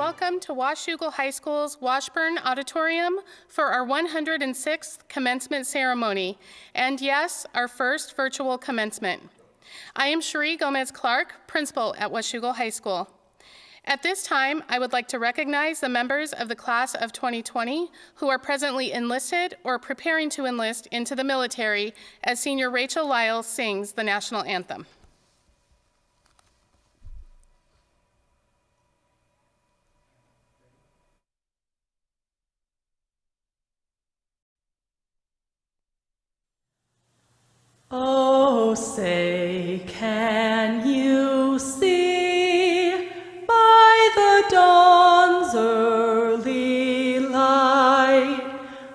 welcome to Washougal High School's Washburn Auditorium for our 106th commencement ceremony, and yes, our first virtual commencement. I am Cherie Gomez-Clark, principal at Washougal High School. At this time, I would like to recognize the members of the class of 2020 who are presently enlisted or preparing to enlist into the military as Senior Rachel Lyle sings the national anthem. Oh, say, can you see by the dawn's early light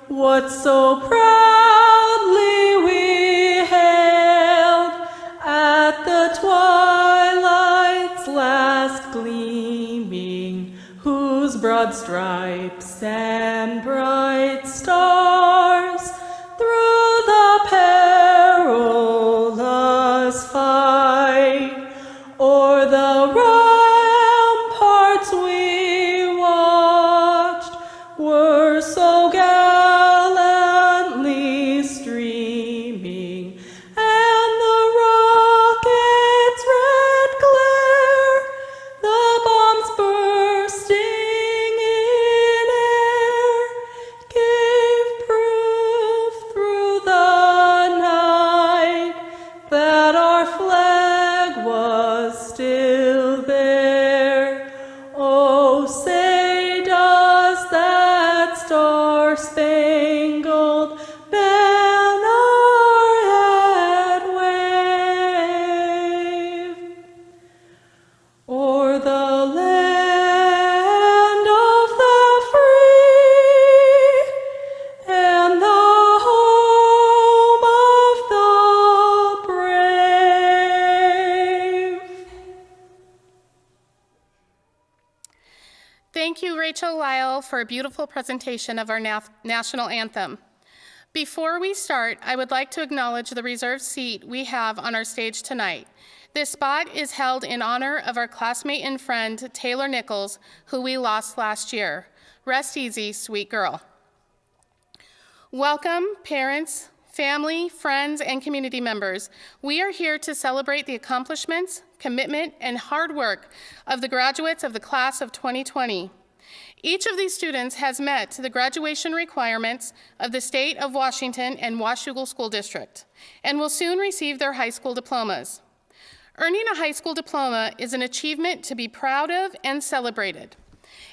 what so proudly we hailed at the twilight's last gleaming, whose broad stripes and bright stars through the perilous fight o'er the ramparts we watched were so gallantly streaming, and the rocket's red glare, the bombs bursting in air, gave proof through the night that our flag was still there. Oh, say, does that star-spangled banner yet wave o'er the land of the free and the home of the brave? Thank you, Rachel Lyle, for a beautiful presentation of our national anthem. Before we start, I would like to acknowledge the reserved seat we have on our stage tonight. This spot is held in honor of our classmate and friend, Taylor Nickles, who we lost last year. Rest easy, sweet girl. Welcome, parents, family, friends, and community members. We are here to celebrate the accomplishments, commitment, and hard work of the graduates of the class of 2020. Each of these students has met the graduation requirements of the state of Washington and Washougal School District and will soon receive their high school diplomas. Earning a high school diploma is an achievement to be proud of and celebrated.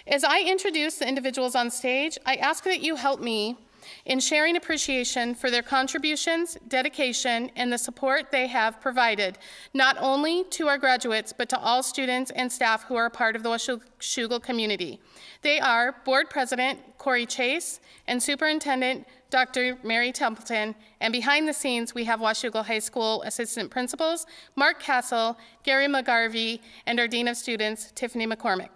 As I introduce the individuals on stage, I ask that you help me in sharing appreciation for their contributions, dedication, and the support they have provided, not only to our graduates, but to all students and staff who are a part of the Washougal community. They are Board President Corey Chase and Superintendent Dr. Mary Templeton, and behind the scenes we have Washougal High School Assistant Principals Mark Tassel, Gary McGarvey, and our Dean of Students, Tiffany McCormick.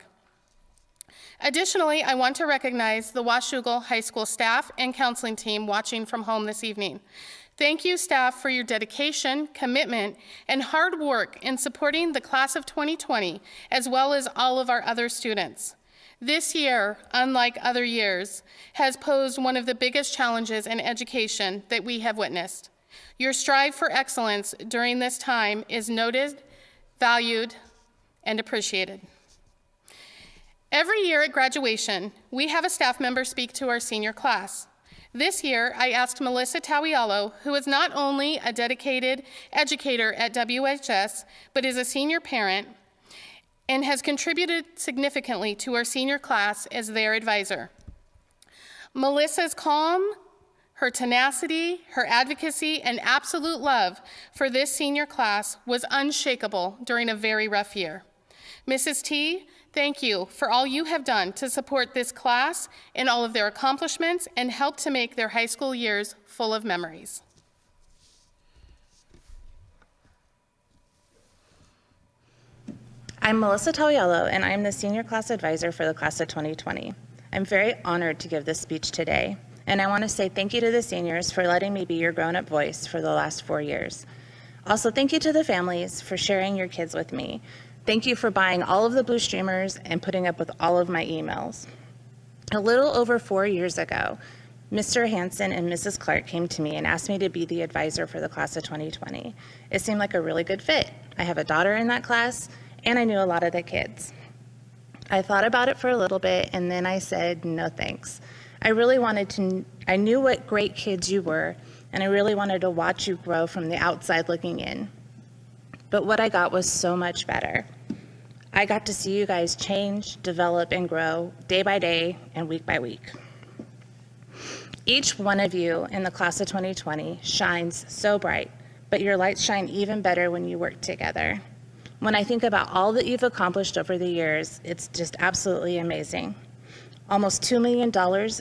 Additionally, I want to recognize the Washougal High School staff and counseling team watching from home this evening. Thank you, staff, for your dedication, commitment, and hard work in supporting the class of 2020, as well as all of our other students. This year, unlike other years, has posed one of the biggest challenges in education that we have witnessed. Your strive for excellence during this time is noted, valued, and appreciated. Every year at graduation, we have a staff member speak to our senior class. This year, I asked Melissa Tauialo, who is not only a dedicated educator at WHS, but is a senior parent and has contributed significantly to our senior class as their advisor. Melissa's calm, her tenacity, her advocacy, and absolute love for this senior class was unshakable during a very rough year. Mrs. T, thank you for all you have done to support this class and all of their accomplishments and help to make their high school years full of memories. I'm Melissa Tauialo, and I'm the Senior Class Advisor for the Class of 2020. I'm very honored to give this speech today, and I want to say thank you to the seniors for letting me be your grown-up voice for the last 4 years. Also, thank you to the families for sharing your kids with me. Thank you for buying all of the blue streamers and putting up with all of my emails. A little over 4 years ago, Mr. Hansen and Mrs. Clark came to me and asked me to be the advisor for the class of 2020. It seemed like a really good fit. I have a daughter in that class, and I knew a lot of the kids. I thought about it for a little bit, and then I said, no thanks. I knew what great kids you were, and I really wanted to watch you grow from the outside looking in. But what I got was so much better. I got to see you guys change, develop, and grow day by day and week by week. Each one of you in the class of 2020 shines so bright, but your lights shine even better when you work together. When I think about all that you've accomplished over the years, it's just absolutely amazing. Almost $2 million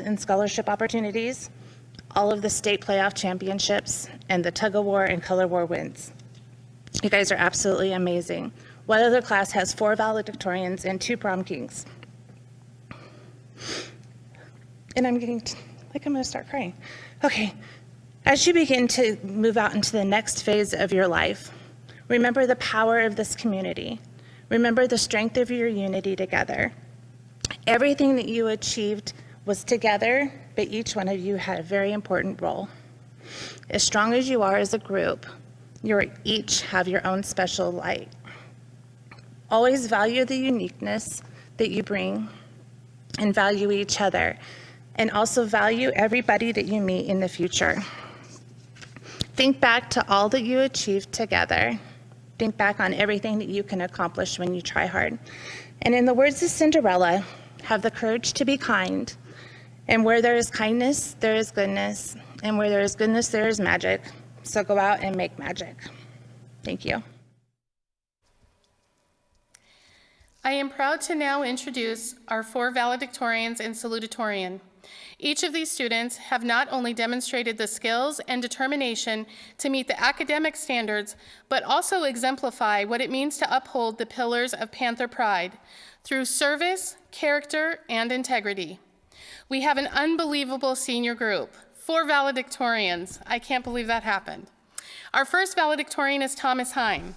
in scholarship opportunities, all of the state playoff championships, and the tug of war and color war wins. You guys are absolutely amazing. What other class has 4 valedictorians and 2 prom kings? And I'm getting like I'm gonna start crying. Okay, as you begin to move out into the next phase of your life, remember the power of this community. Remember the strength of your unity together. Everything that you achieved was together, but each one of you had a very important role. As strong as you are as a group, you each have your own special light. Always value the uniqueness that you bring and value each other, and also value everybody that you meet in the future. Think back to all that you achieved together. Think back on everything that you can accomplish when you try hard. And in the words of Cinderella, have the courage to be kind. And where there is kindness, there is goodness. And where there is goodness, there is magic. So go out and make magic. Thank you. I am proud to now introduce our 4 valedictorians and salutatorian. Each of these students have not only demonstrated the skills and determination to meet the academic standards, but also exemplify what it means to uphold the pillars of Panther pride through service, character, and integrity. We have an unbelievable senior group, 4 valedictorians. I can't believe that happened. Our first valedictorian is Thomas Hein.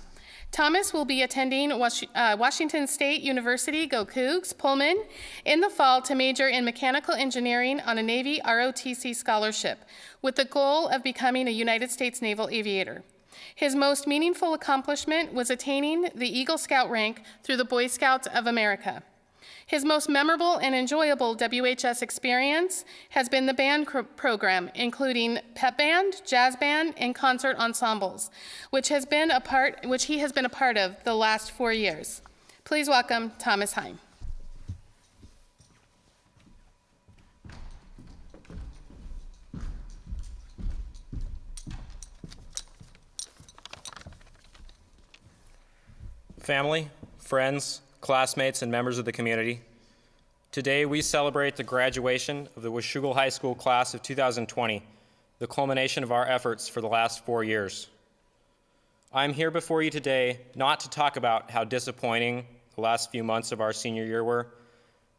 Thomas will be attending Washington State University, go Cougs, Pullman, in the fall to major in mechanical engineering on a Navy ROTC scholarship with the goal of becoming a United States naval aviator. His most meaningful accomplishment was attaining the Eagle Scout rank through the Boy Scouts of America. His most memorable and enjoyable WHS experience has been the band program, including pep band, jazz band, and concert ensembles, which he has been a part of the last 4 years. Please welcome Thomas Hein. Family, friends, classmates, and members of the community, today we celebrate the graduation of the Washougal High School class of 2020, the culmination of our efforts for the last 4 years. I'm here before you today not to talk about how disappointing the last few months of our senior year were,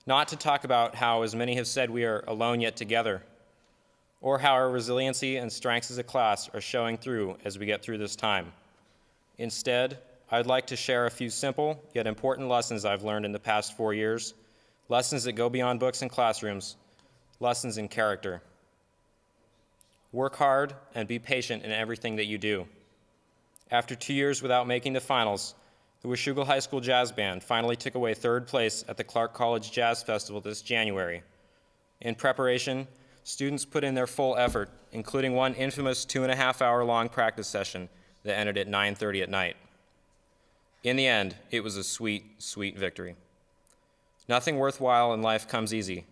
not to talk about how, as many have said, we are alone yet together, or how our resiliency and strengths as a class are showing through as we get through this time. Instead, I'd like to share a few simple yet important lessons I've learned in the past 4 years, lessons that go beyond books and classrooms, lessons in character. Work hard and be patient in everything that you do. After 2 years without making the finals, the Washougal High School Jazz Band finally took away 3rd place at the Clark College Jazz Festival this January. In preparation, students put in their full effort, including one infamous 2.5-hour-long practice session that ended at 9:30 at night. In the end, it was a sweet, sweet victory. Nothing worthwhile in life comes easy,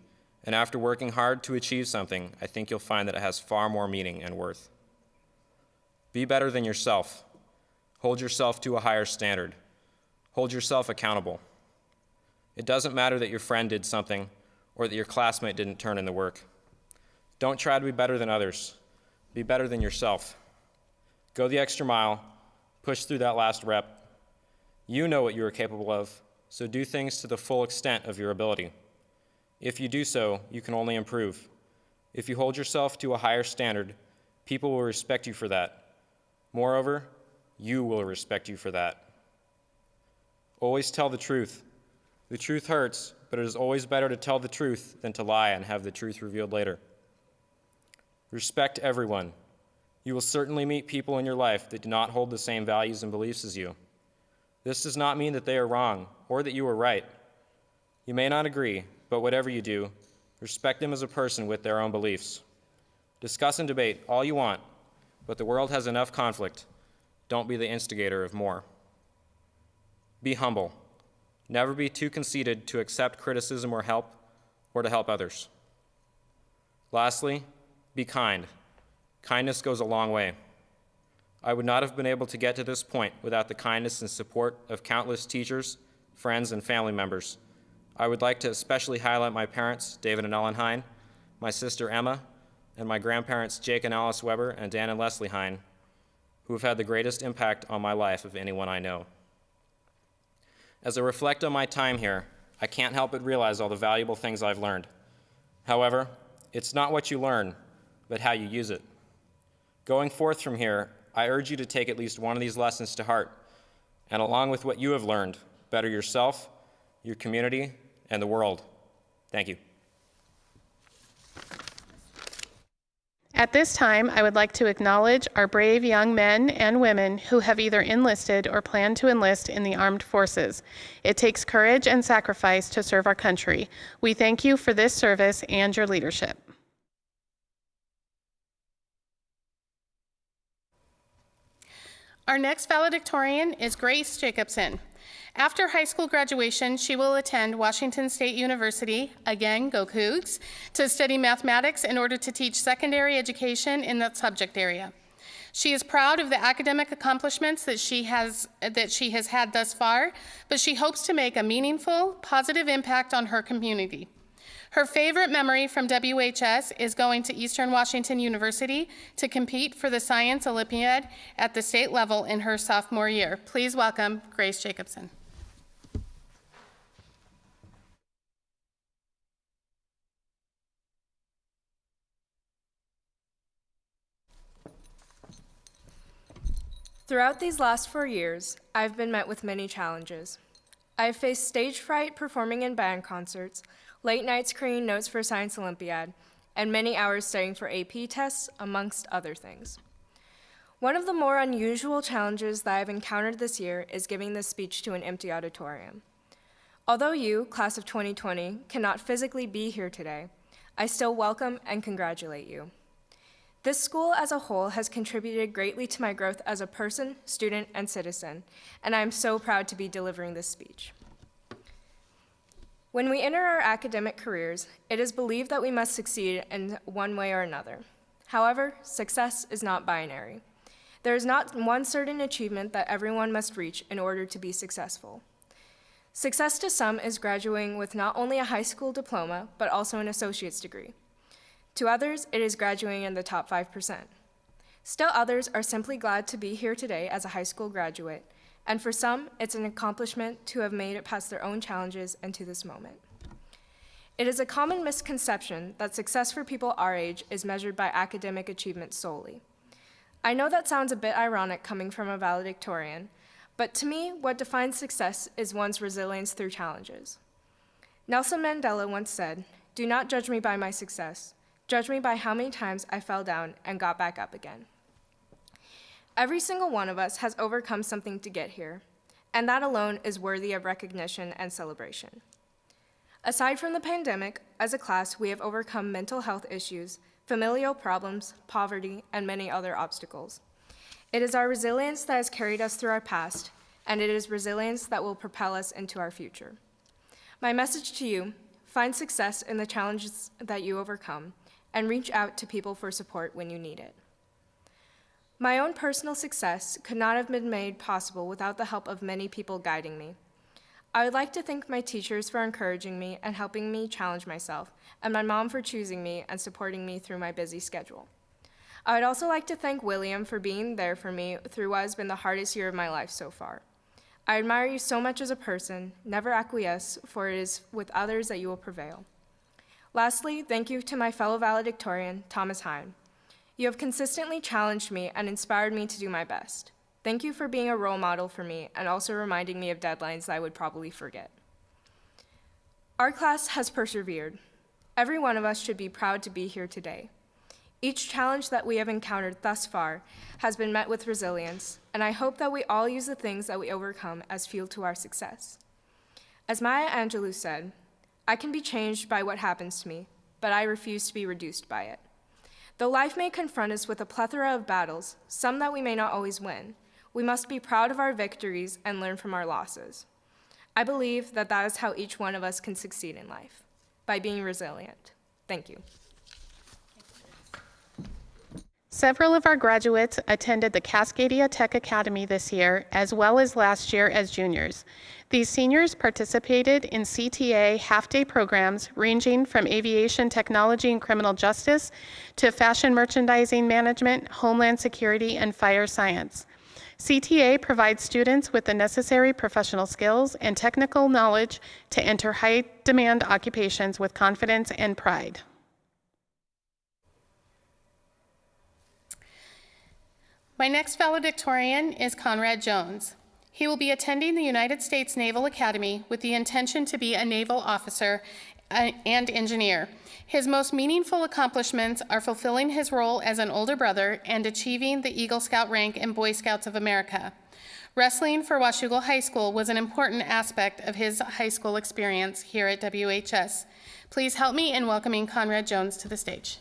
and after working hard to achieve something, I think you'll find that it has far more meaning and worth. Be better than yourself. Hold yourself to a higher standard. Hold yourself accountable. It doesn't matter that your friend did something or that your classmate didn't turn in the work. Don't try to be better than others. Be better than yourself. Go the extra mile. Push through that last rep. You know what you are capable of, so do things to the full extent of your ability. If you do so, you can only improve. If you hold yourself to a higher standard, people will respect you for that. Moreover, you will respect you for that. Always tell the truth. The truth hurts, but it is always better to tell the truth than to lie and have the truth revealed later. Respect everyone. You will certainly meet people in your life that do not hold the same values and beliefs as you. This does not mean that they are wrong or that you are right. You may not agree, but whatever you do, respect them as a person with their own beliefs. Discuss and debate all you want, but the world has enough conflict. Don't be the instigator of more. Be humble. Never be too conceited to accept criticism or to help others. Lastly, be kind. Kindness goes a long way. I would not have been able to get to this point without the kindness and support of countless teachers, friends, and family members. I would like to especially highlight my parents, David and Ellen Hein, my sister Emma, and my grandparents, Jake and Alice Weber, and Dan and Leslie Hein, who have had the greatest impact on my life of anyone I know. As I reflect on my time here, I can't help but realize all the valuable things I've learned. However, it's not what you learn, but how you use it. Going forth from here, I urge you to take at least one of these lessons to heart, and along with what you have learned, better yourself, your community, and the world. Thank you. At this time, I would like to acknowledge our brave young men and women who have either enlisted or plan to enlist in the armed forces. It takes courage and sacrifice to serve our country. We thank you for this service and your leadership. Our next valedictorian is Grace Jacobsen. After high school graduation, she will attend Washington State University, again, go Cougs, to study mathematics in order to teach secondary education in that subject area. She is proud of the academic accomplishments that she has had thus far, but she hopes to make a meaningful, positive impact on her community. Her favorite memory from WHS is going to Eastern Washington University to compete for the Science Olympiad at the state level in her sophomore year. Please welcome Grace Jacobsen. Throughout these last 4 years, I've been met with many challenges. I've faced stage fright performing in band concerts, late nights creating notes for Science Olympiad, and many hours studying for AP tests, amongst other things. One of the more unusual challenges that I've encountered this year is giving this speech to an empty auditorium. Although you, class of 2020, cannot physically be here today, I still welcome and congratulate you. This school as a whole has contributed greatly to my growth as a person, student, and citizen, and I am so proud to be delivering this speech. When we enter our academic careers, it is believed that we must succeed in one way or another. However, success is not binary. There is not one certain achievement that everyone must reach in order to be successful. Success to some is graduating with not only a high school diploma, but also an associate's degree. To others, it is graduating in the top 5%. Still others are simply glad to be here today as a high school graduate, and for some, it's an accomplishment to have made it past their own challenges and to this moment. It is a common misconception that success for people our age is measured by academic achievement solely. I know that sounds a bit ironic coming from a valedictorian, but to me, what defines success is one's resilience through challenges. Nelson Mandela once said, "Do not judge me by my success. Judge me by how many times I fell down and got back up again." Every single one of us has overcome something to get here, and that alone is worthy of recognition and celebration. Aside from the pandemic, as a class, we have overcome mental health issues, familial problems, poverty, and many other obstacles. It is our resilience that has carried us through our past, and it is resilience that will propel us into our future. My message to you, find success in the challenges that you overcome, and reach out to people for support when you need it. My own personal success could not have been made possible without the help of many people guiding me. I would like to thank my teachers for encouraging me and helping me challenge myself, and my mom for choosing me and supporting me through my busy schedule. I would also like to thank William for being there for me through what has been the hardest year of my life so far. I admire you so much as a person. Never acquiesce, for it is with others that you will prevail. Lastly, thank you to my fellow valedictorian, Thomas Hein. You have consistently challenged me and inspired me to do my best. Thank you for being a role model for me and also reminding me of deadlines that I would probably forget. Our class has persevered. Every one of us should be proud to be here today. Each challenge that we have encountered thus far has been met with resilience, and I hope that we all use the things that we overcome as fuel to our success. As Maya Angelou said, "I can be changed by what happens to me, but I refuse to be reduced by it." Though life may confront us with a plethora of battles, some that we may not always win, we must be proud of our victories and learn from our losses. I believe that that is how each one of us can succeed in life, by being resilient. Thank you. Several of our graduates attended the Cascadia Tech Academy this year, as well as last year as juniors. These seniors participated in CTA half-day programs ranging from aviation technology and criminal justice to fashion merchandising management, homeland security, and fire science. CTA provides students with the necessary professional skills and technical knowledge to enter high-demand occupations with confidence and pride. My next valedictorian is Conrad Jones. He will be attending the United States Naval Academy with the intention to be a naval officer and engineer. His most meaningful accomplishments are fulfilling his role as an older brother and achieving the Eagle Scout rank in Boy Scouts of America. Wrestling for Washougal High School was an important aspect of his high school experience here at WHS. Please help me in welcoming Conrad Jones to the stage.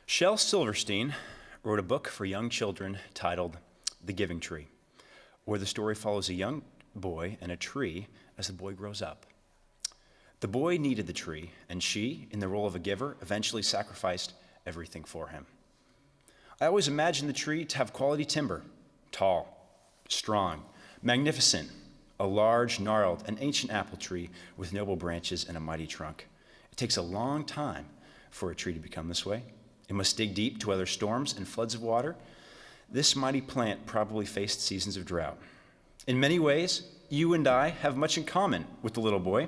Shel Silverstein wrote a book for young children titled The Giving Tree, where the story follows a young boy and a tree as the boy grows up. The boy needed the tree, and she, in the role of a giver, eventually sacrificed everything for him. I always imagined the tree to have quality timber, tall, strong, magnificent, a large, gnarled, and ancient apple tree with noble branches and a mighty trunk. It takes a long time for a tree to become this way. It must dig deep to weather storms and floods of water. This mighty plant probably faced seasons of drought. In many ways, you and I have much in common with the little boy.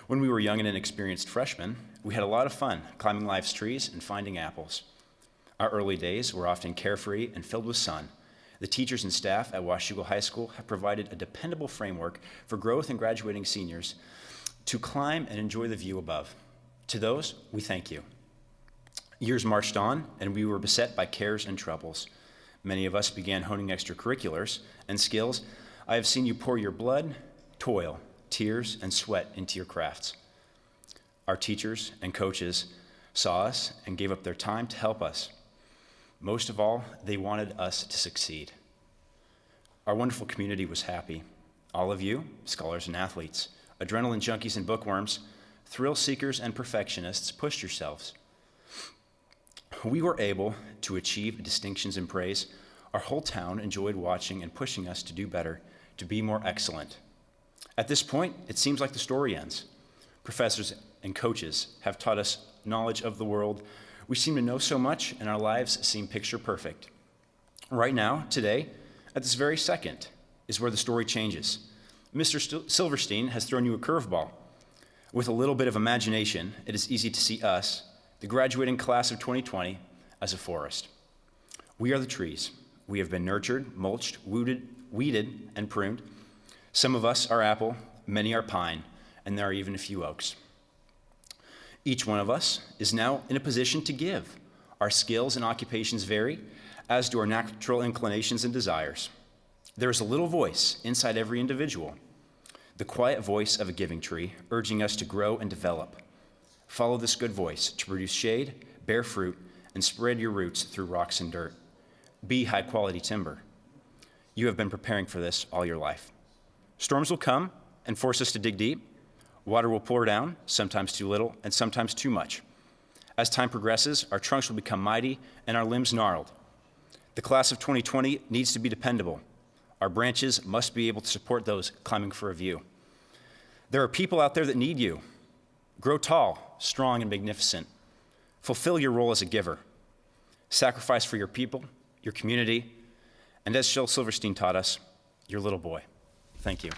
When we were young and inexperienced freshmen, we had a lot of fun climbing life's trees and finding apples. Our early days were often carefree and filled with sun. The teachers and staff at Washougal High School have provided a dependable framework for growth and graduating seniors to climb and enjoy the view above. To those, we thank you. Years marched on, and we were beset by cares and troubles. Many of us began honing extracurriculars and skills. I have seen you pour your blood, toil, tears, and sweat into your crafts. Our teachers and coaches saw us and gave up their time to help us. Most of all, they wanted us to succeed. Our wonderful community was happy. All of you, scholars and athletes, adrenaline junkies and bookworms, thrill seekers and perfectionists, pushed yourselves. We were able to achieve distinctions and praise. Our whole town enjoyed watching and pushing us to do better, to be more excellent. At this point, it seems like the story ends. Professors and coaches have taught us knowledge of the world. We seem to know so much, and our lives seem picture perfect. Right now, today, at this very second, is where the story changes. Mr. Silverstein has thrown you a curveball. With a little bit of imagination, it is easy to see us, the graduating class of 2020, as a forest. We are the trees. We have been nurtured, mulched, weeded, and pruned. Some of us are apple, many are pine, and there are even a few oaks. Each one of us is now in a position to give. Our skills and occupations vary, as do our natural inclinations and desires. There is a little voice inside every individual, the quiet voice of a giving tree, urging us to grow and develop. Follow this good voice to produce shade, bear fruit, and spread your roots through rocks and dirt. Be high-quality timber. You have been preparing for this all your life. Storms will come and force us to dig deep. Water will pour down, sometimes too little and sometimes too much. As time progresses, our trunks will become mighty and our limbs gnarled. The class of 2020 needs to be dependable. Our branches must be able to support those climbing for a view. There are people out there that need you. Grow tall, strong, and magnificent. Fulfill your role as a giver. Sacrifice for your people, your community, and as Shel Silverstein taught us, your little boy. Thank you.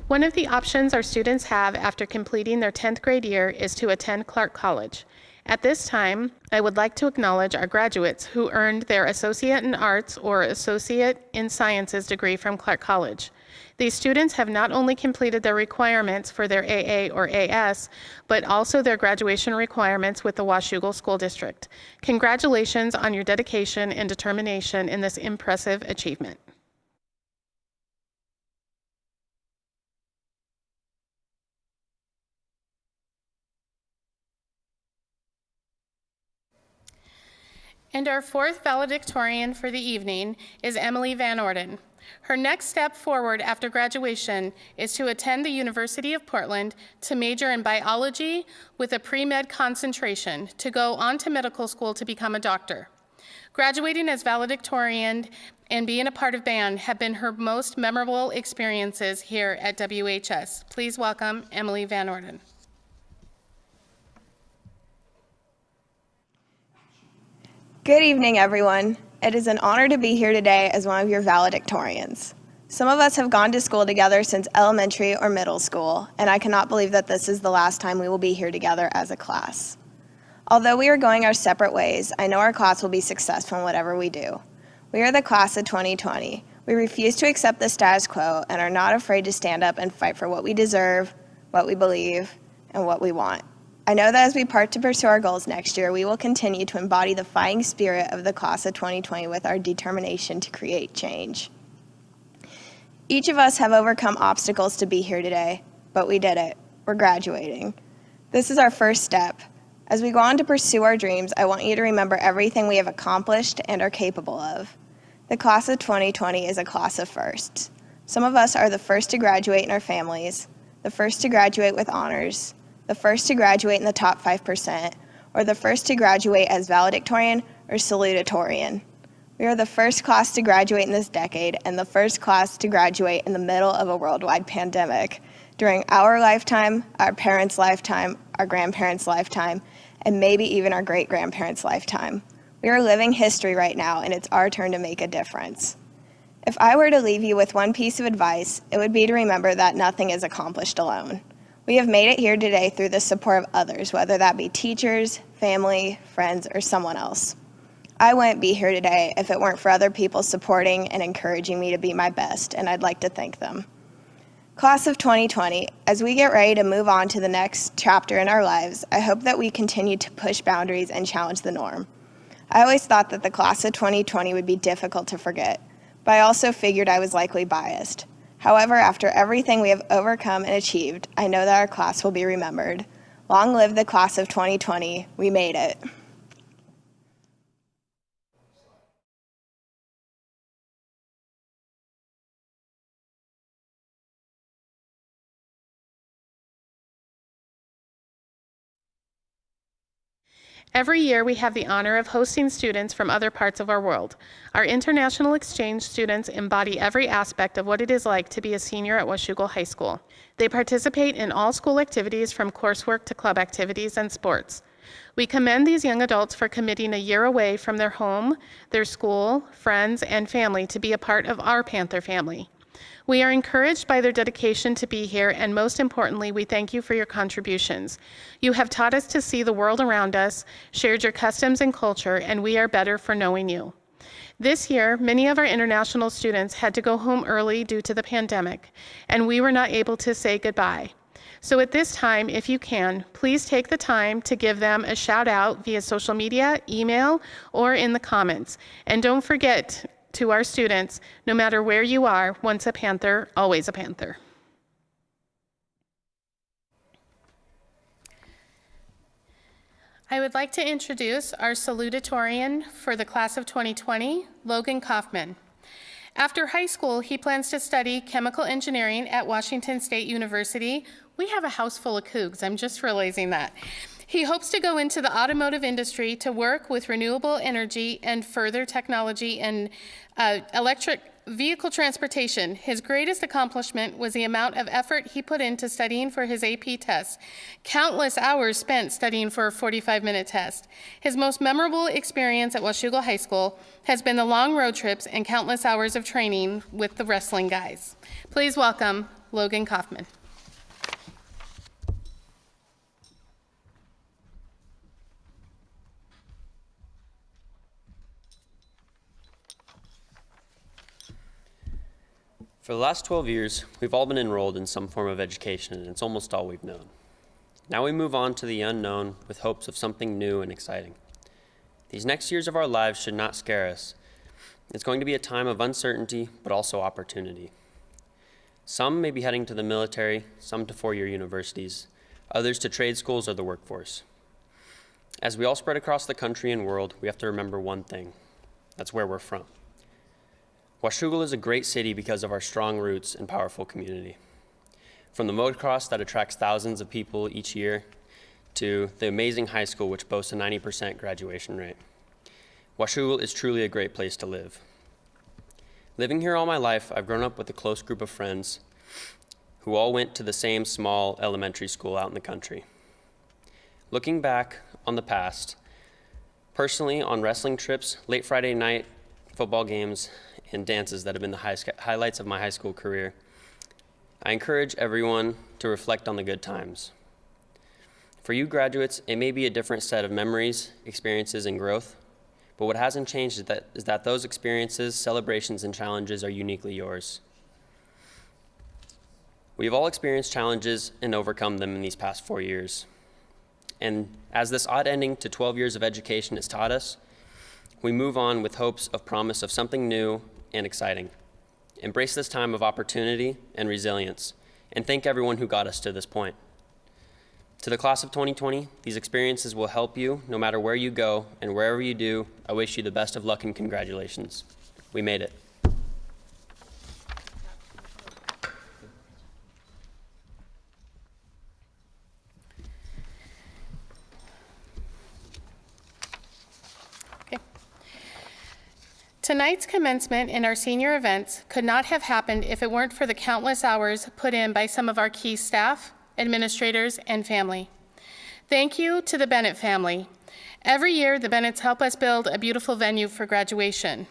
One of the options our students have after completing their 10th grade year is to attend Clark College. At this time, I would like to acknowledge our graduates who earned their Associate in Arts or Associate in Sciences degree from Clark College. These students have not only completed their requirements for their AA or AS, but also their graduation requirements with the Washougal School District. Congratulations on your dedication and determination in this impressive achievement. And our fourth valedictorian for the evening is Emily VanOrden. Her next step forward after graduation is to attend the University of Portland to major in biology with a pre-med concentration to go on to medical school to become a doctor. Graduating as valedictorian and being a part of band have been her most memorable experiences here at WHS. Please welcome Emily VanOrden. Good evening, everyone. It is an honor to be here today as one of your valedictorians. Some of us have gone to school together since elementary or middle school, and I cannot believe that this is the last time we will be here together as a class. Although we are going our separate ways, I know our class will be successful in whatever we do. We are the class of 2020. We refuse to accept the status quo and are not afraid to stand up and fight for what we deserve, what we believe, and what we want. I know that as we part to pursue our goals next year, we will continue to embody the fighting spirit of the class of 2020 with our determination to create change. Each of us have overcome obstacles to be here today, but we did it. We're graduating. This is our first step. As we go on to pursue our dreams, I want you to remember everything we have accomplished and are capable of. The class of 2020 is a class of firsts. Some of us are the first to graduate in our families, the first to graduate with honors, the first to graduate in the top 5%, or the first to graduate as valedictorian or salutatorian. We are the first class to graduate in this decade and the first class to graduate in the middle of a worldwide pandemic during our lifetime, our parents' lifetime, our grandparents' lifetime, and maybe even our great-grandparents' lifetime. We are living history right now, and it's our turn to make a difference. If I were to leave you with one piece of advice, it would be to remember that nothing is accomplished alone. We have made it here today through the support of others, whether that be teachers, family, friends, or someone else. I wouldn't be here today if it weren't for other people supporting and encouraging me to be my best, and I'd like to thank them. Class of 2020, as we get ready to move on to the next chapter in our lives, I hope that we continue to push boundaries and challenge the norm. I always thought that the class of 2020 would be difficult to forget, but I also figured I was likely biased. However, after everything we have overcome and achieved, I know that our class will be remembered. Long live the class of 2020. We made it. Every year, we have the honor of hosting students from other parts of our world. Our international exchange students embody every aspect of what it is like to be a senior at Washougal High School. They participate in all school activities from coursework to club activities and sports. We commend these young adults for committing a year away from their home, their school, friends, and family to be a part of our Panther family. We are encouraged by their dedication to be here, and most importantly, we thank you for your contributions. You have taught us to see the world around us, shared your customs and culture, and we are better for knowing you. This year, many of our international students had to go home early due to the pandemic, and we were not able to say goodbye. So at this time, if you can, please take the time to give them a shout out via social media, email, or in the comments. And don't forget, to our students, no matter where you are, once a Panther, always a Panther. I would like to introduce our salutatorian for the class of 2020, Logan Coffman. After high school, he plans to study chemical engineering at Washington State University. We have a house full of Coogs, I'm just realizing that. He hopes to go into the automotive industry to work with renewable energy and further technology and vehicle transportation, his greatest accomplishment was the amount of effort he put into studying for his AP test. Countless hours spent studying for a 45-minute test. His most memorable experience at Washougal High School has been the long road trips and countless hours of training with the wrestling guys. Please welcome Logan Coffman. For the last 12 years, we've all been enrolled in some form of education, and it's almost all we've known. Now we move on to the unknown with hopes of something new and exciting. These next years of our lives should not scare us. It's going to be a time of uncertainty, but also opportunity. Some may be heading to the military, some to four-year universities, others to trade schools or the workforce. As we all spread across the country and world, we have to remember one thing. That's where we're from. Washougal is a great city because of our strong roots and powerful community. From the motocross that attracts thousands of people each year to the amazing high school which boasts a 90% graduation rate. Washougal is truly a great place to live. Living here all my life, I've grown up with a close group of friends who all went to the same small elementary school out in the country. Looking back on the past, personally on wrestling trips, late Friday night football games, and dances that have been the highlights of my high school career, I encourage everyone to reflect on the good times. For you graduates, it may be a different set of memories, experiences, and growth, but what hasn't changed is that those experiences, celebrations, and challenges are uniquely yours. We've all experienced challenges and overcome them in these past 4 years. And as this odd ending to 12 years of education has taught us, we move on with hopes of promise of something new and exciting. Embrace this time of opportunity and resilience, and thank everyone who got us to this point. To the class of 2020, these experiences will help you no matter where you go, and wherever you do, I wish you the best of luck and congratulations. We made it. Tonight's commencement and our senior events could not have happened if it weren't for the countless hours put in by some of our key staff, administrators, and family. Thank you to the Bennett family. Every year, the Bennetts help us build a beautiful venue for graduation.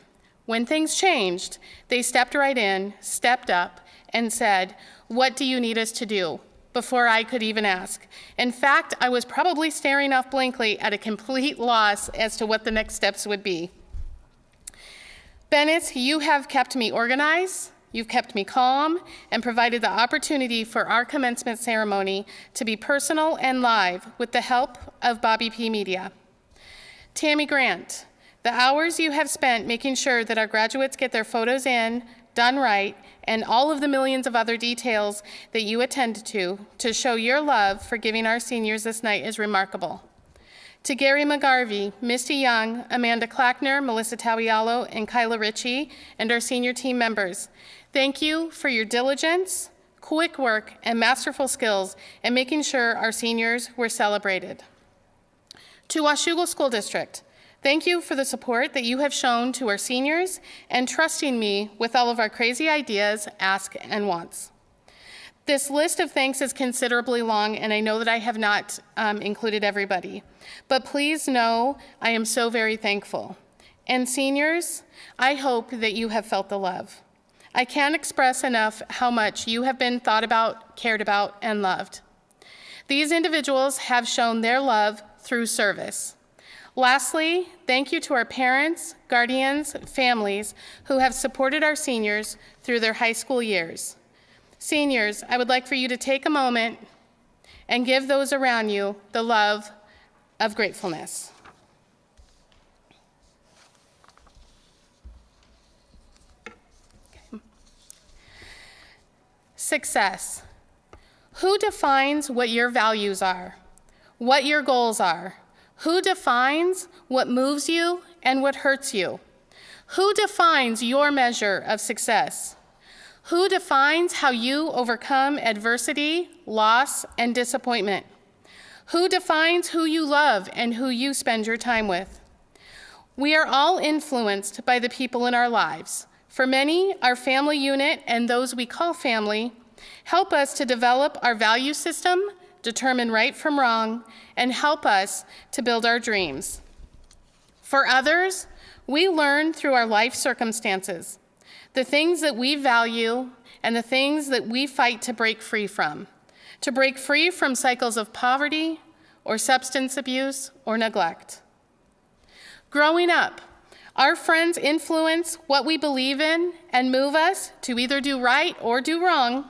When things changed, they stepped right in, stepped up, and said, "What do you need us to do?" before I could even ask. In fact, I was probably staring off blankly at a complete loss as to what the next steps would be. Bennett, you have kept me organized, you've kept me calm, and provided the opportunity for our commencement ceremony to be personal and live with the help of Bobby P. Media. Tammy Grant, the hours you have spent making sure that our graduates get their photos in, done right, and all of the millions of other details that you attended to show your love for giving our seniors this night is remarkable. To Gary McGarvey, Misty Young, Amanda Clackner, Melissa Tauialo, and Kyla Ritchie, and our senior team members, thank you for your diligence, quick work, and masterful skills in making sure our seniors were celebrated. To Washougal School District, thank you for the support that you have shown to our seniors and trusting me with all of our crazy ideas, asks, and wants. This list of thanks is considerably long, and I know that I have not included everybody. But please know I am so very thankful. And seniors, I hope that you have felt the love. I can't express enough how much you have been thought about, cared about, and loved. These individuals have shown their love through service. Lastly, thank you to our parents, guardians, families who have supported our seniors through their high school years. Seniors, I would like for you to take a moment and give those around you the love of gratefulness. Okay. Success. Who defines what your values are, what your goals are? Who defines what moves you and what hurts you? Who defines your measure of success? Who defines how you overcome adversity, loss, and disappointment? Who defines who you love and who you spend your time with? We are all influenced by the people in our lives, For many, our family unit and those we call family help us to develop our value system, determine right from wrong, and help us to build our dreams. For others, we learn through our life circumstances, the things that we value and the things that we fight to break free from cycles of poverty or substance abuse or neglect. Growing up, our friends influence what we believe in and move us to either do right or do wrong.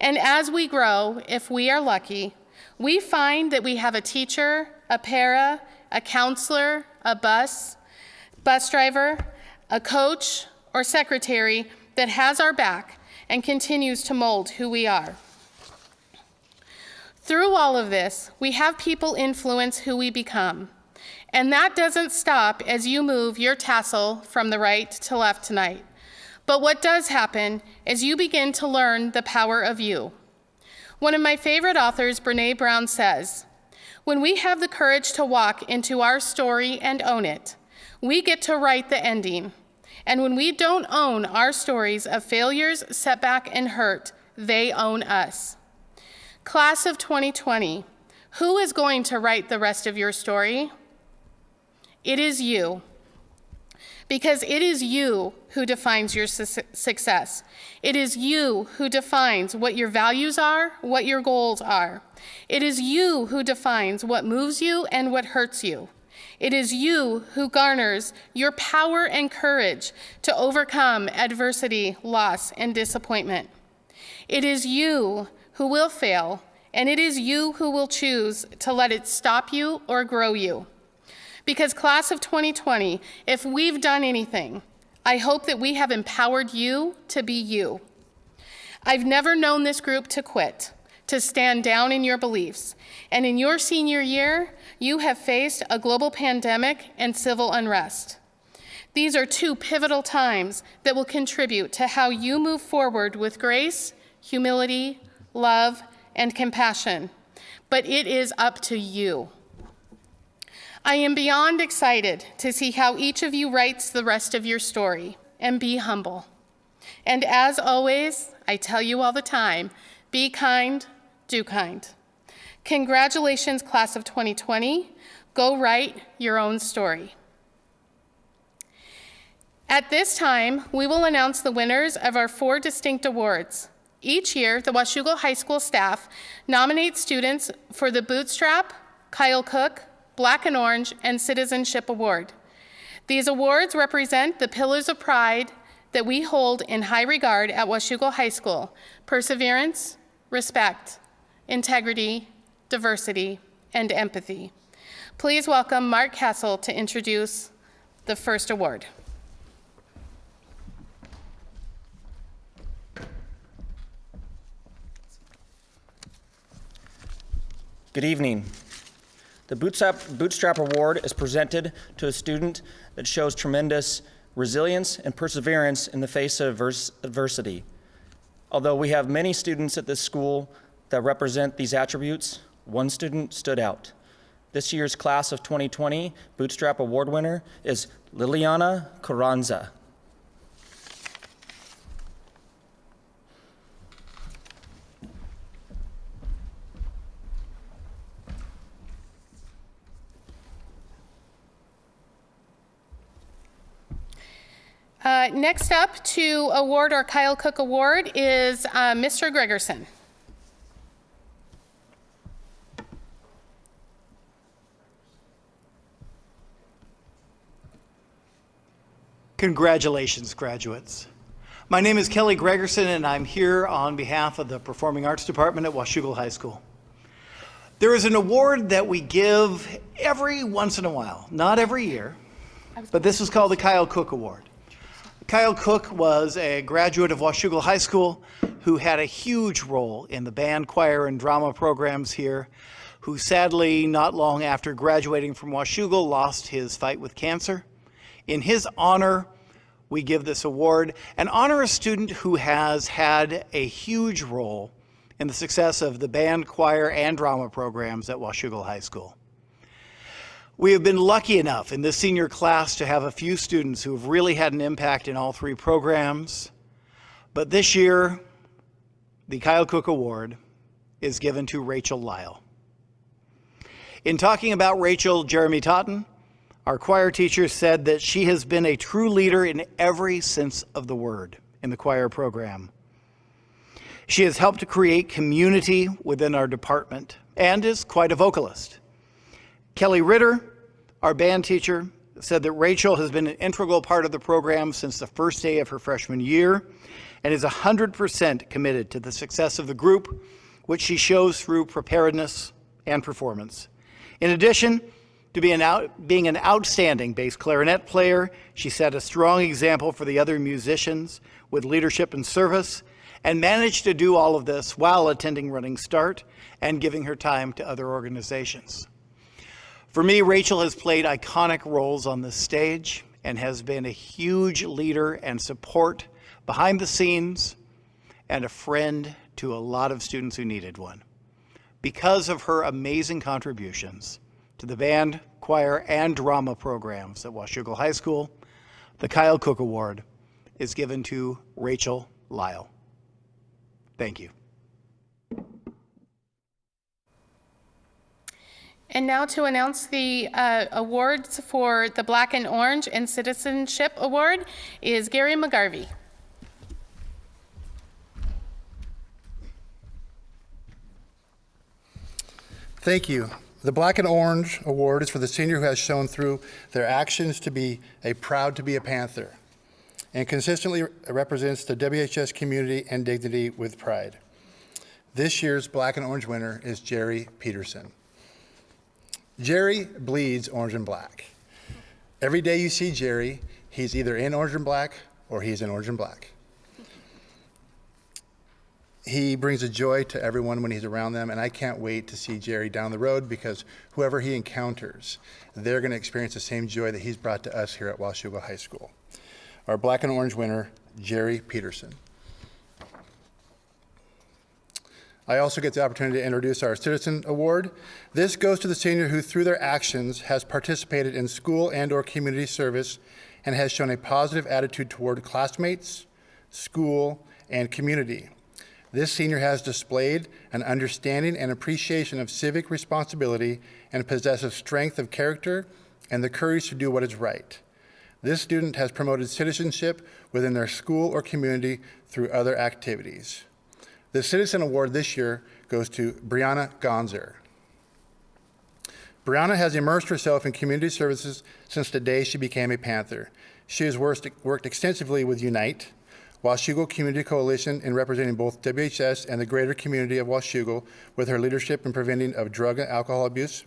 And as we grow, if we are lucky, we find that we have a teacher, a para, a counselor, a bus driver, a coach, or secretary that has our back and continues to mold who we are. Through all of this, we have people influence who we become. And that doesn't stop as you move your tassel from the right to left tonight. But what does happen is you begin to learn the power of you. One of my favorite authors, Brene Brown, says, "When we have the courage to walk into our story and own it, we get to write the ending. And when we don't own our stories of failures, setback, and hurt, they own us." Class of 2020, who is going to write the rest of your story? It is you. Because it is you who defines your success. It is you who defines what your values are, what your goals are. It is you who defines what moves you and what hurts you. It is you who garners your power and courage to overcome adversity, loss, and disappointment. It is you who will fail, and it is you who will choose to let it stop you or grow you. Because class of 2020, if we've done anything, I hope that we have empowered you to be you. I've never known this group to quit, to stand down in your beliefs. And in your senior year, you have faced a global pandemic and civil unrest. These are two pivotal times that will contribute to how you move forward with grace, humility, love, and compassion. But it is up to you. I am beyond excited to see how each of you writes the rest of your story, and be humble. And as always, I tell you all the time, be kind, do kind. Congratulations, class of 2020. Go write your own story. At this time, we will announce the winners of our 4 distinct awards. Each year, the Washougal High School staff nominates students for the Bootstrap, Cooke, Black and Orange, and Citizenship Award. These awards represent the pillars of pride that we hold in high regard at Washougal High School: perseverance, respect, integrity, diversity, and empathy. Please welcome Mark Tassel to introduce the first award. Good evening. The Bootstrap Award is presented to a student that shows tremendous resilience and perseverance in the face of adversity. Although we have many students at this school that represent these attributes, one student stood out. This year's class of 2020 Bootstrap Award winner is Liliana Carranza. Next up to award our Cooke Award is Mr. Gregerson. Congratulations, graduates. My name is Kelly Gregerson, and I'm here on behalf of the Performing Arts Department at Washougal High School. There is an award that we give every once in a while, not every year, but this is called the Cooke Award. Cooke was a graduate of Washougal High School who had a huge role in the band, choir, and drama programs here, who sadly, not long after graduating from Washougal, lost his fight with cancer. In his honor, we give this award and honor a student who has had a huge role in the success of the band, choir, and drama programs at Washougal High School. We have been lucky enough in this senior class to have a few students who have really had an impact in all three programs. But this year, the Cooke Award is given to Rachel Lyle. In talking about Rachel, Jeremy Totten, our choir teacher, said that she has been a true leader in every sense of the word in the choir program. She has helped to create community within our department and is quite a vocalist. Kelly Ritter, our band teacher, said that Rachel has been an integral part of the program since the first day of her freshman year and is 100% committed to the success of the group, which she shows through preparedness and performance. In addition to being an outstanding bass clarinet player, she set a strong example for the other musicians with leadership and service, and managed to do all of this while attending Running Start and giving her time to other organizations. For me, Rachel has played iconic roles on this stage and has been a huge leader and support behind the scenes and a friend to a lot of students who needed one. Because of her amazing contributions to the band, choir, and drama programs at Washougal High School, the Cooke Award is given to Rachel Lyle. Thank you. And now to announce the awards for the Black and Orange and Citizenship Award is Gary McGarvey. Thank you. The Black and Orange Award is for the senior who has shown through their actions to be proud to be a Panther and consistently represents the WHS community and dignity with pride. This year's Black and Orange winner is Jerry Peterson. Jerry bleeds orange and black. Every day you see Jerry, he's either in orange and black or he's in orange and black. He brings a joy to everyone when he's around them, and I can't wait to see Jerry down the road because whoever he encounters, they're going to experience the same joy that he's brought to us here at Washougal High School. Our Black and Orange winner, Jerry Peterson. I also get the opportunity to introduce our Citizen Award. This goes to the senior who, through their actions, has participated in school and/or community service and has shown a positive attitude toward classmates, school, and community. This senior has displayed an understanding and appreciation of civic responsibility and possesses strength of character and the courage to do what is right. This student has promoted citizenship within their school or community through other activities. The Citizen Award this year goes to Brianna Gonzer. Brianna has immersed herself in community services since the day she became a Panther. She has worked extensively with Unite, Washougal Community Coalition, in representing both WHS and the greater community of Washougal with her leadership in preventing of drug and alcohol abuse.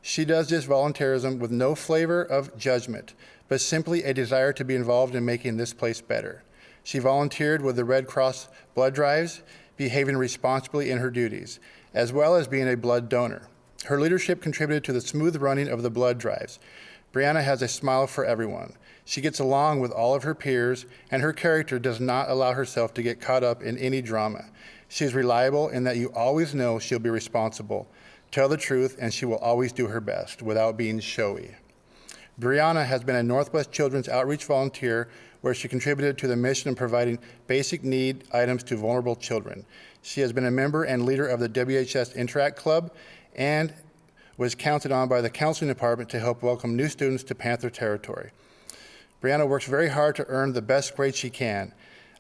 She does this volunteerism with no flavor of judgment, but simply a desire to be involved in making this place better. She volunteered with the Red Cross blood drives, behaving responsibly in her duties, as well as being a blood donor. Her leadership contributed to the smooth running of the blood drives. Brianna has a smile for everyone. She gets along with all of her peers, and her character does not allow herself to get caught up in any drama. She is reliable in that you always know she'll be responsible, tell the truth, and she will always do her best without being showy. Brianna has been a Northwest Children's Outreach volunteer where she contributed to the mission of providing basic need items to vulnerable children. She has been a member and leader of the WHS Interact Club and was counted on by the counseling department to help welcome new students to Panther territory. Brianna works very hard to earn the best grade she can.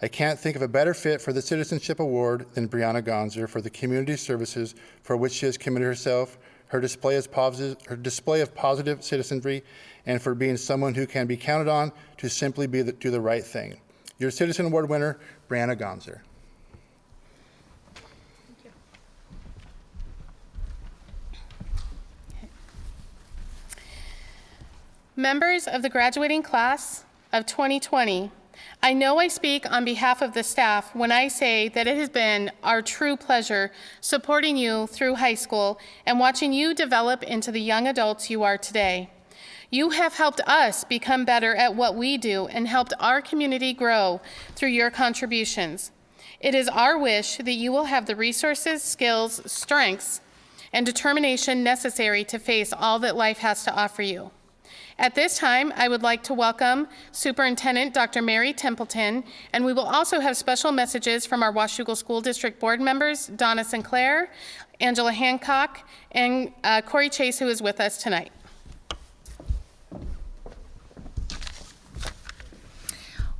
I can't think of a better fit for the Citizenship Award than Brianna Gonzer for the community services for which she has committed herself, her display of positive citizenry, and for being someone who can be counted on to simply do the right thing. Your Citizen Award winner, Brianna Gonzer. Members of the graduating class of 2020, I know I speak on behalf of the staff when I say that it has been our true pleasure supporting you through high school and watching you develop into the young adults you are today. You have helped us become better at what we do and helped our community grow through your contributions. It is our wish that you will have the resources, skills, strengths, and determination necessary to face all that life has to offer you. At this time, I would like to welcome Superintendent Dr. Mary Templeton, and we will also have special messages from our Washougal School District board members, Donna Sinclair, Angela Hancock, and Corey Chase, who is with us tonight.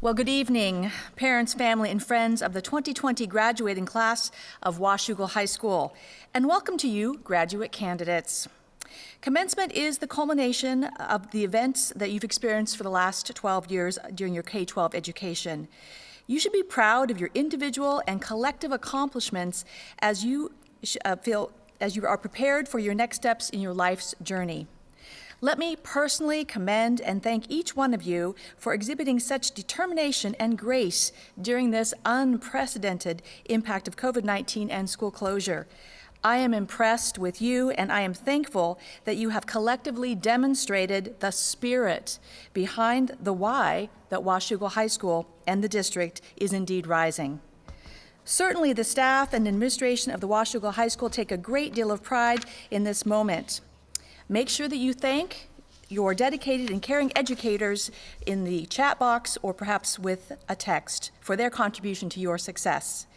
Well, good evening, parents, family, and friends of the 2020 graduating class of Washougal High School, and welcome to you, graduate candidates. Commencement is the culmination of the events that you've experienced for the last 12 years during your K-12 education. You should be proud of your individual and collective accomplishments as you are prepared for your next steps in your life's journey. Let me personally commend and thank each one of you for exhibiting such determination and grace during this unprecedented impact of COVID-19 and school closure. I am impressed with you, and I am thankful that you have collectively demonstrated the spirit behind the why that Washougal High School and the district is indeed rising. Certainly, the staff and administration of the Washougal High School take a great deal of pride in this moment. Make sure that you thank your dedicated and caring educators in the chat box or perhaps with a text for their contribution to your success.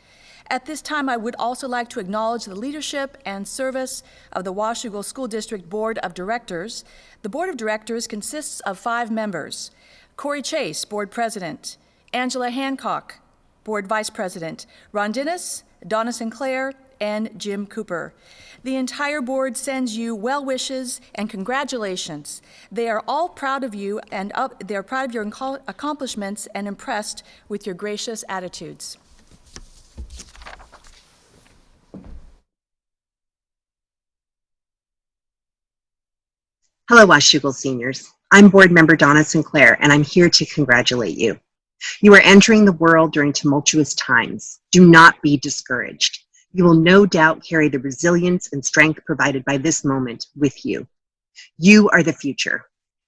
At this time, I would also like to acknowledge the leadership and service of the Washougal School District Board of Directors. The Board of Directors consists of 5 members: Corey Chase, Board President; Angela Hancock, Board Vice President; Ron Dennis, Donna Sinclair, and Jim Cooper. The entire board sends you well wishes and congratulations. They are all proud of you and they're proud of your accomplishments and impressed with your gracious attitudes. Hello, Washougal seniors. I'm board member Donna Sinclair, and I'm here to congratulate you. You are entering the world during tumultuous times. Do not be discouraged. You will no doubt carry the resilience and strength provided by this moment with you. You are the future.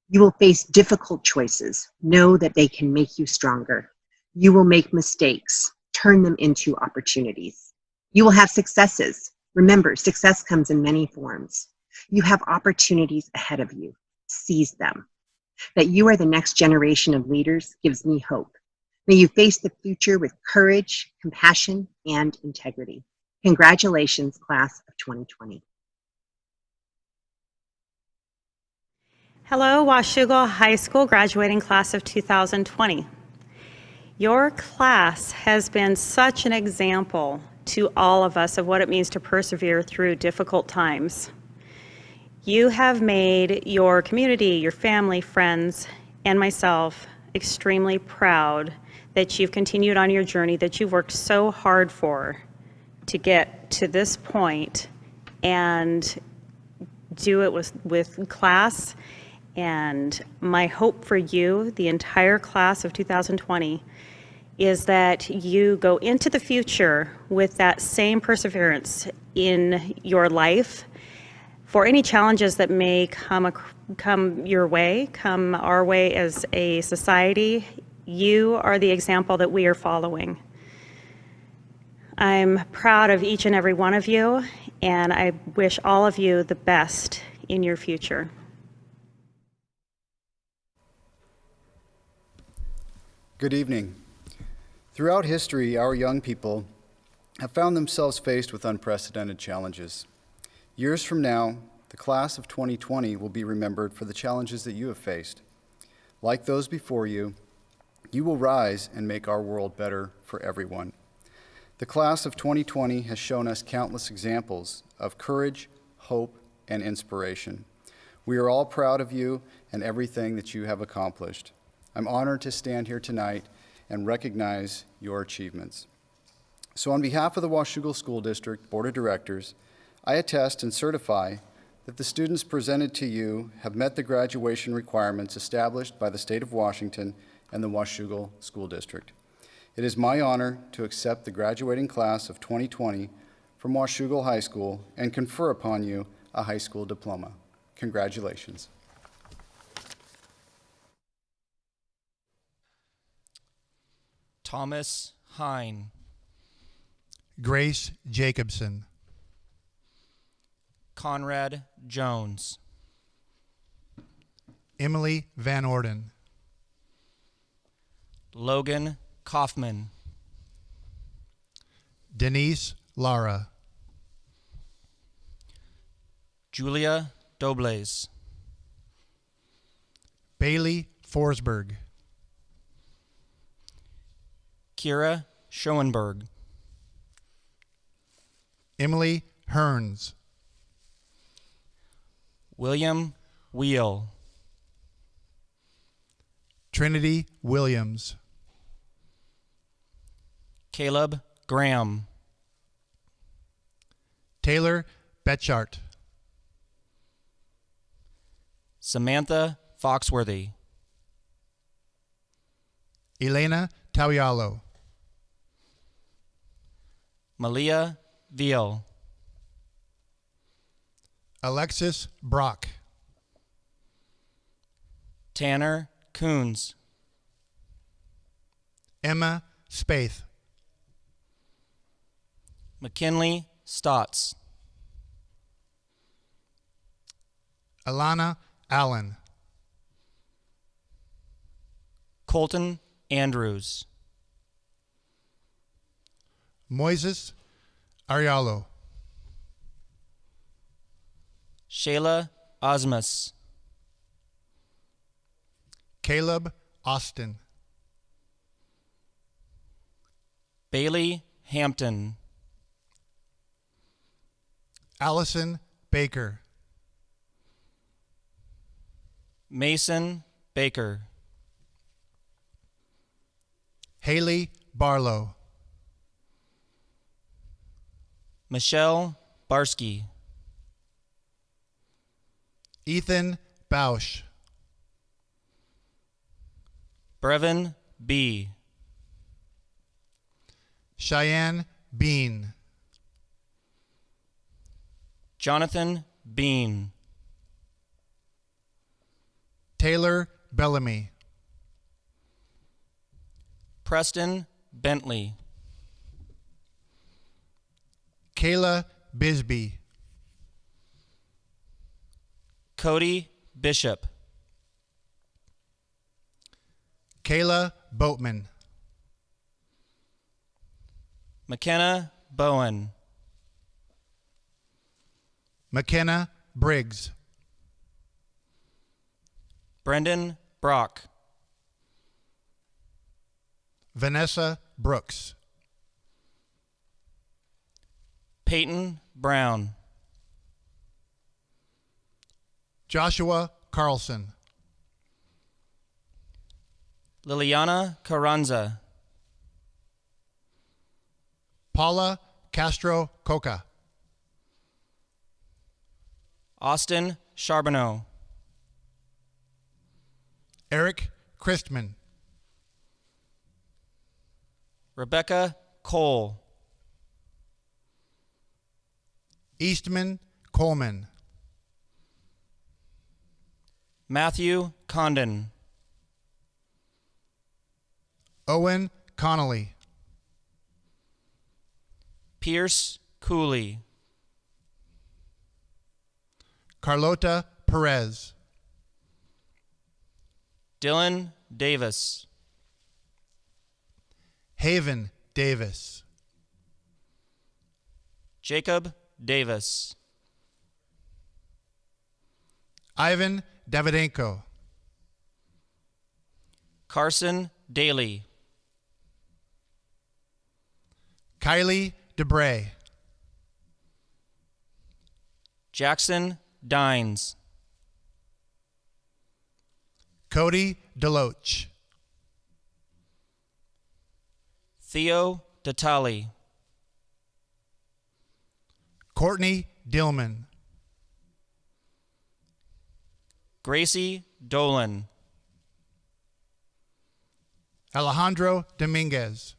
You will face difficult choices. Know that they can make you stronger. You will make mistakes. Turn them into opportunities. You will have successes. Remember, success comes in many forms. You have opportunities ahead of you. Seize them. That you are the next generation of leaders gives me hope. May you face the future with courage, compassion, and integrity. Congratulations, class of 2020. Hello, Washougal High School graduating class of 2020. Your class has been such an example to all of us of what it means to persevere through difficult times. You have made your community, your family, friends, and myself extremely proud that you've continued on your journey that you've worked so hard for to get to this point and do it with class. And my hope for you, the entire class of 2020, is that you go into the future with that same perseverance in your life for any challenges that may come your way, come our way as a society. You are the example that we are following. I'm proud of each and every one of you, and I wish all of you the best in your future. Good evening. Throughout history, our young people have found themselves faced with unprecedented challenges. Years from now, the class of 2020 will be remembered for the challenges that you have faced. Like those before you, you will rise and make our world better for everyone. The class of 2020 has shown us countless examples of courage, hope, and inspiration. We are all proud of you and everything that you have accomplished. I'm honored to stand here tonight and recognize your achievements. So on behalf of the Washougal School District Board of Directors, I attest and certify that the students presented to you have met the graduation requirements established by the state of Washington and the Washougal School District. It is my honor to accept the graduating class of 2020 from Washougal High School and confer upon you a high school diploma. Congratulations. Thomas Hein. Grace Jacobsen. Conrad Jones. Emily VanOrden. Logan Coffman. Denise Lara. Julia Dobles. Bailey Forsberg. Kira Schoenberg. Emily Hearns. William Wheel. Trinity Williams. Caleb Graham. Taylor Betchart. Samantha Foxworthy. Elena Tauialo. Malia Veal. Alexis Brock. Tanner Coons. Emma Spaeth. McKinley Stotts. Alana Allen. Colton Andrews. Moises Arialo. Shayla Osmus. Caleb Austin. Bailey Hampton. Allison Baker. Mason Baker. Haley Barlow. Michelle Barsky. Ethan Bausch. Brevin B. Cheyenne Bean. Jonathan Bean. Taylor Bellamy. Preston Bentley. Kayla Bisbee. Cody Bishop. Kayla Boatman. McKenna Bowen. McKenna Briggs. Brendan Brock. Vanessa Brooks. Peyton Brown. Joshua Carlson. Liliana Carranza. Paula Castro Coca. Austin Charbonneau. Eric Christman. Rebecca Cole. Eastman Coleman. Matthew Condon. Owen Connolly. Pierce Cooley. Carlota Perez. Dylan Davis. Haven Davis. Jacob Davis. Ivan Davidenko. Carson Daly. Kylie DeBray. Jackson Dines. Cody Deloach. Theo Datali. Courtney Dillman. Gracie Dolan. Alejandro Dominguez.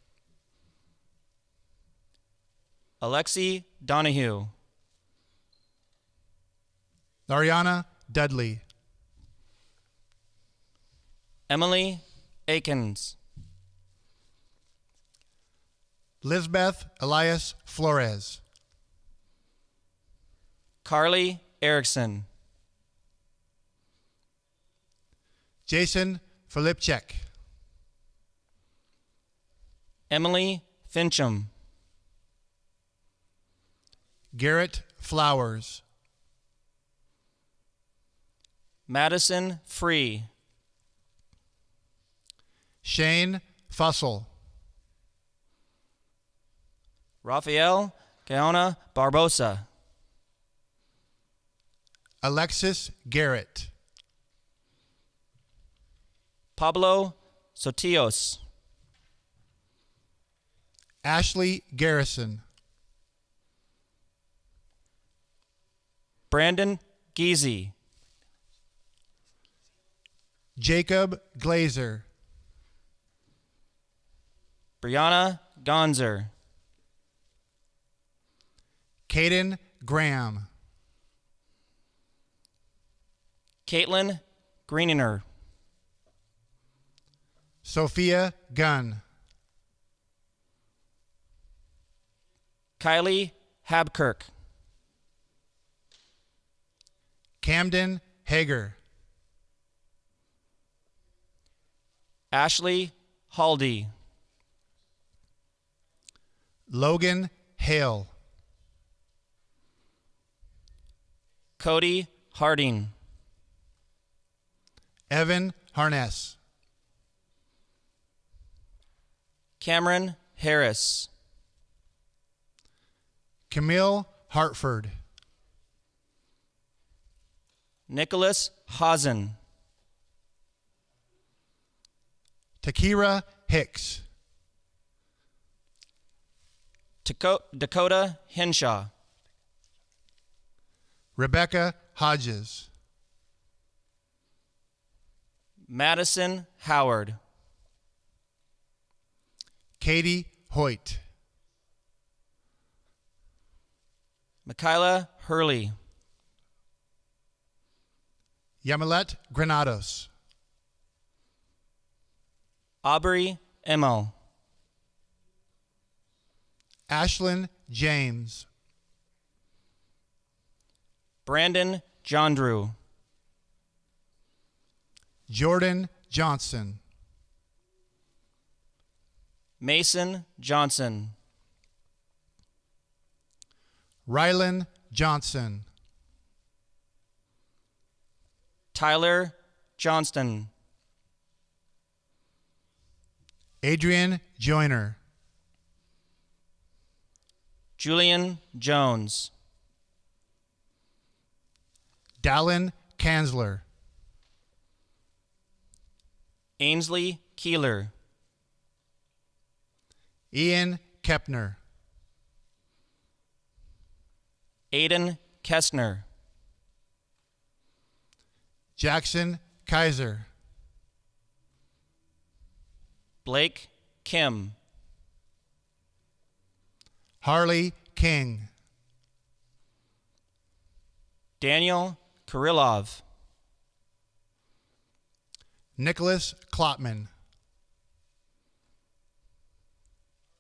Alexi Donahue. Ariana Dudley. Emily Akins. Lisbeth Elias Flores. Carly Erickson. Jason Filipchek. Emily Fincham. Garrett Flowers. Madison Free. Shane Fussell. Rafael Gaona Barbosa. Alexis Garrett. Pablo Sotios. Ashley Garrison. Brandon Geezy. Jacob Glazer. Brianna Gonzer. Caden Graham. Caitlin Greeniner. Sophia Gunn. Kylie Habkirk. Camden Hager. Ashley Haldy. Logan Hale. Cody Harding. Evan Harness. Cameron Harris. Camille Hartford. Nicholas Hazen. Takira Hicks. Dakota Henshaw. Rebecca Hodges. Madison Howard. Katie Hoyt. Michaela Hurley. Yamilet Granados. Aubrey Emmel. Ashlyn James. Brandon Jondrew. Jordan Johnson. Mason Johnson. Rylan Johnson. Tyler Johnston. Adrian Joyner. Julian Jones. Dallin Kanzler. Ainsley Keeler. Ian Kepner. Aiden Kestner. Jackson Kaiser. Blake Kim. Harley King. Daniel Kirillov. Nicholas Klotman.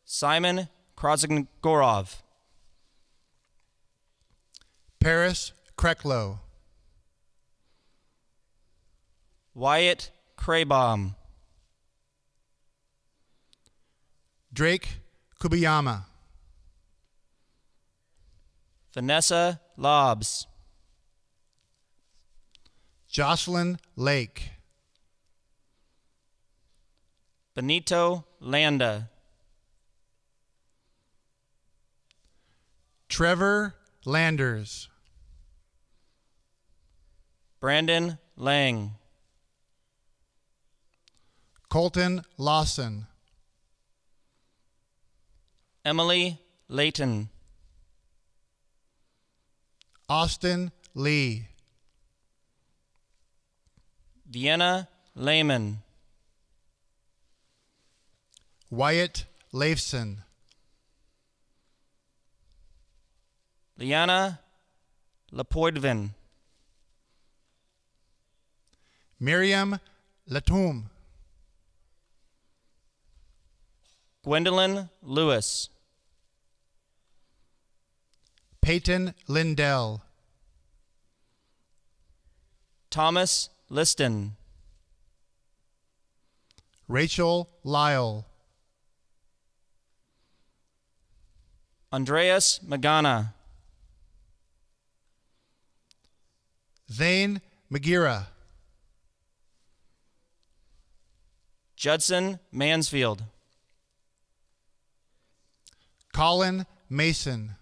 Simon Krasnogorov. Paris Kreklow. Wyatt Krabaum. Drake Kubayama. Vanessa Lobbs. Jocelyn Lake. Benito Landa. Trevor Landers. Brandon Lang. Colton Lawson. Emily Layton. Austin Lee. Vienna Lehman. Wyatt Leifson. Liana Lapoidvin. Miriam Latoum. Gwendolyn Lewis. Peyton Lindell. Thomas Liston, Rachel Lyle, Andreas Magana, Zane Magira, Judson Mansfield, Colin Mason,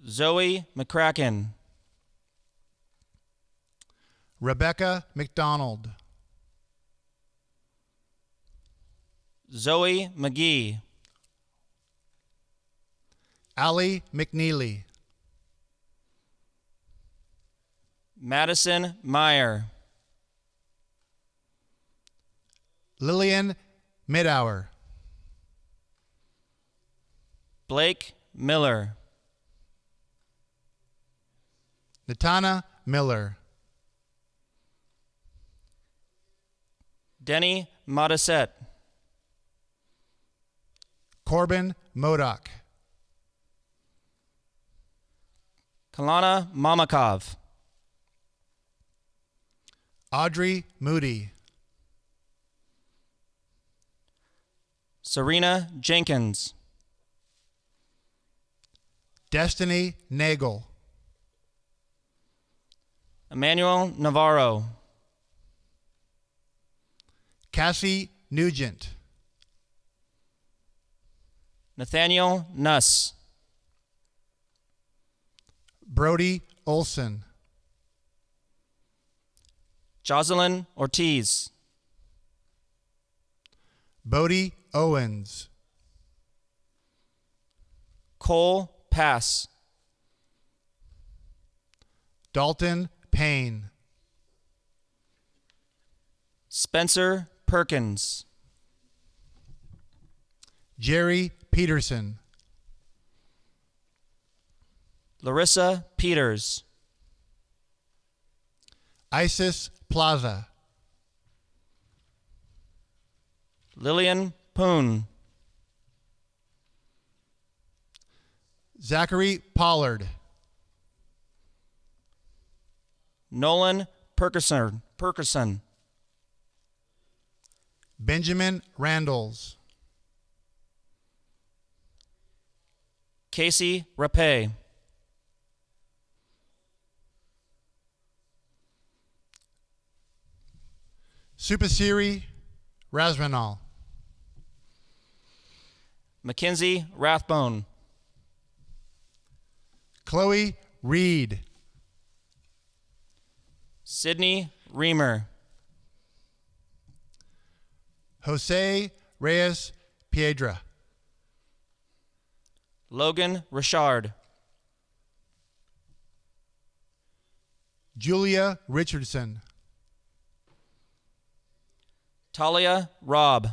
Zoe McCracken, Rebecca McDonald, Zoe McGee, Allie McNeely, Madison Meyer, Lillian Midhour, Blake Miller, Natana Miller, Denny Modisette, Corbin Modoc, Kalana Mamakov, Audrey Moody, Serena Jenkins, Destiny Nagel, Emmanuel Navarro, Cassie Nugent, Nathaniel Nuss, Brody Olson, Jocelyn Ortiz, Bodie Owens, Cole Pass, Dalton Payne, Spencer Perkins, Jerry Peterson, Larissa Peters, Isis Plaza, Lillian Poon, Zachary Pollard, Nolan Perkerson, Benjamin Randalls, Casey Rapay, Supasiri Razranal, Mackenzie Rathbone, Chloe Reed, Sydney Reamer, Jose Reyes Piedra, Logan Richard, Julia Richardson, Talia Robb,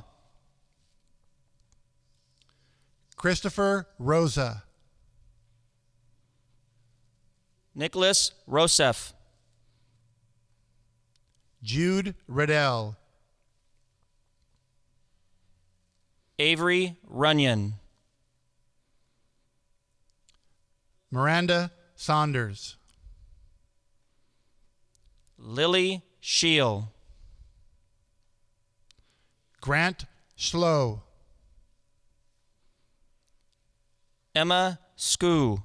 Christopher Rosa, Nicholas Rosef, Jude Riddell, Avery Runyon, Miranda Saunders, Lily Scheel, Grant Schlow, Emma Skoo,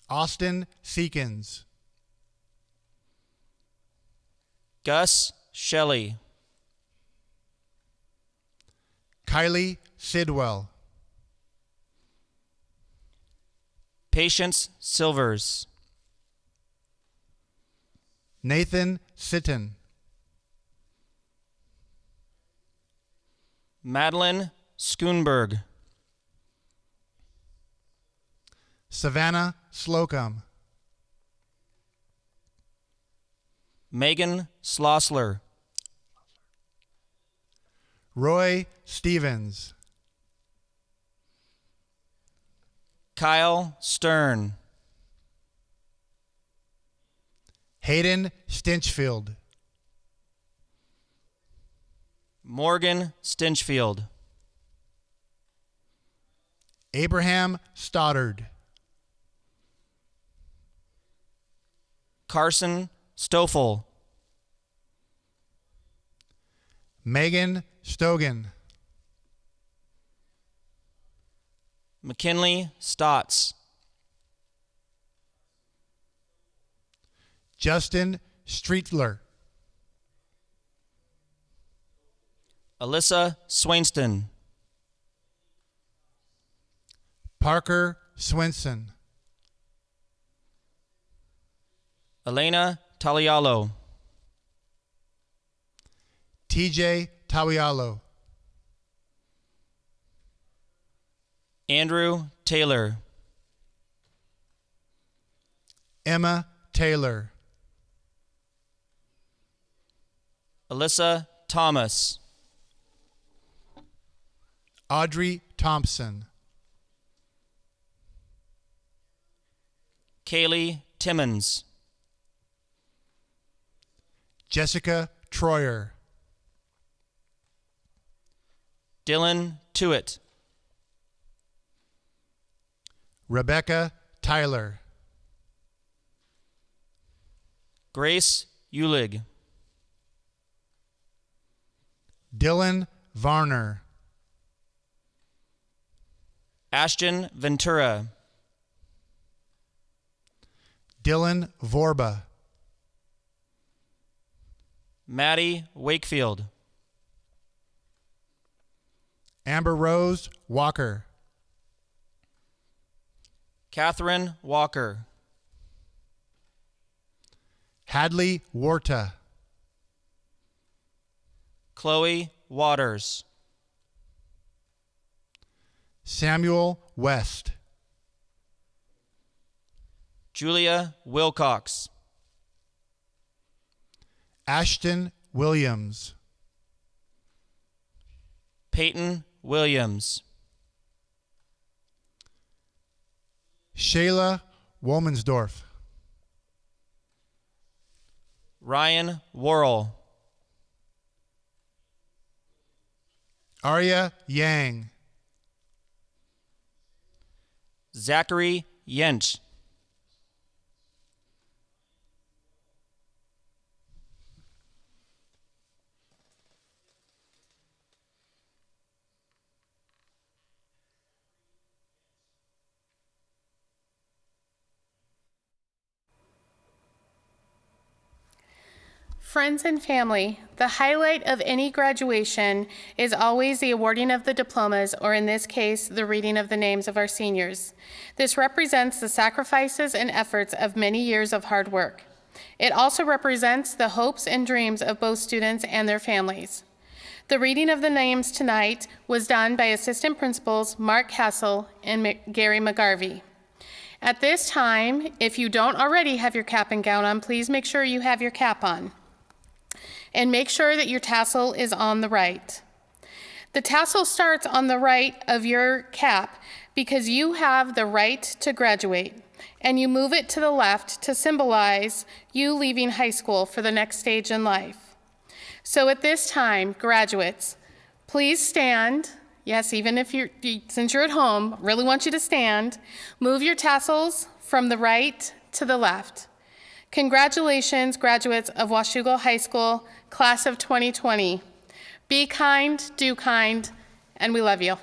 Austin Seekins, Gus Shelley, Kylie Sidwell, Patience Silvers, Nathan Sitton, Madeline Schoonberg, Savannah Slocum, Megan Slossler, Roy Stevens, Kyle Stern, Hayden Stinchfield, Morgan Stinchfield, Abraham Stoddard, Carson Stoffel. Megan Stogan. McKinley Stotts. Justin Streetler. Alyssa Swainston. Parker Swinson. Elena Tauialo. TJ Tauialo. Andrew Taylor. Emma Taylor. Alyssa Thomas. Audrey Thompson. Kaylee Timmons. Jessica Troyer. Dylan Tuitt. Rebecca Tyler. Grace Ulig. Dylan Varner. Ashton Ventura. Dylan Vorba. Maddie Wakefield. Amber Rose Walker. Catherine Walker. Hadley Warta. Chloe Waters. Samuel West. Julia Wilcox. Ashton Williams. Peyton Williams. Shayla Womansdorf. Ryan Worrell. Arya Yang. Zachary Yench. Friends and family, the highlight of any graduation is always the awarding of the diplomas, or in this case, the reading of the names of our seniors. This represents the sacrifices and efforts of many years of hard work. It also represents the hopes and dreams of both students and their families. The reading of the names tonight was done by Assistant Principals Mark Tassel and Gary McGarvey. At this time, if you don't already have your cap and gown on, please make sure you have your cap on. And make sure that your tassel is on the right. The tassel starts on the right of your cap because you have the right to graduate, and you move it to the left to symbolize you leaving high school for the next stage in life. So at this time, graduates, please stand. Yes, even if since you're at home, really want you to stand. Move your tassels from the right to the left. Congratulations, graduates of Washougal High School, class of 2020. Be kind, do kind, and we love you.